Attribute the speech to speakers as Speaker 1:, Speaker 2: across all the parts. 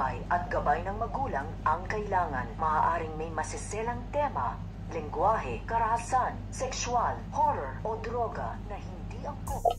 Speaker 1: patnubay at gabay ng magulang ang kailangan. Maaaring may masiselang tema, lengguwahe, karahasan, sexual, horror o droga na hindi angkop.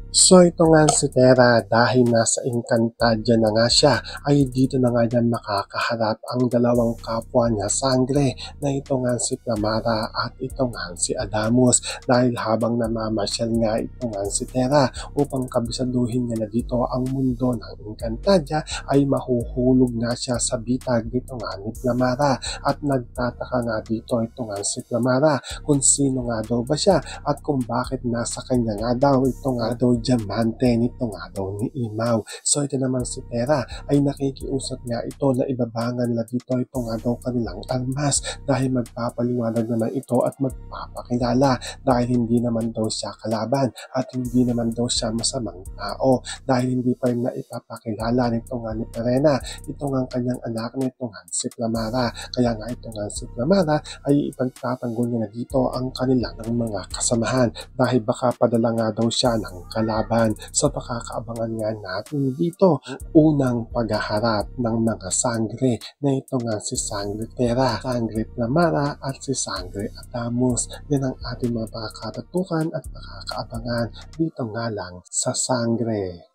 Speaker 2: So ito nga si Tera, dahil nasa Encantadia na nga siya, ay dito na nga yan makakaharap ang dalawang kapwa niya sangre na ito nga si Flamara at ito nga si Adamus, dahil habang namamasyal nga ito nga si Tera upang kabisaduhin niya na dito ang mundo ng Encantadia, ay mahuhulog nga siya sa bitag dito nga ni Flamara, at nagtataka nga dito ito nga si Flamara kung sino nga daw ba siya at kung bakit nasa kanya nga daw ito nga daw diamante nito nga daw ni Imaw. So ito naman si Tera ay nakikiusap nga ito na ibabangan nila dito ito nga daw kanilang armas, dahil magpapaliwanag naman ito at magpapakilala, dahil hindi naman daw siya kalaban at hindi naman daw siya masamang tao, dahil hindi pa rin na ipapakilala nito nga ni Perena ito nga kanyang anak nito nga si Flamara. Kaya nga ito nga si Flamara ay ipagtatanggol niya na dito ang kanilang mga kasamahan, dahil baka padala nga daw siya ng laban. So pakakaabangan nga natin dito unang paghaharap ng mga sangre na ito nga si Sangre Tera, Sangre Flamara at si Sangre Adamus. Yan ang ating mga pakakatatukan at pakakaabangan dito nga lang sa Sangre.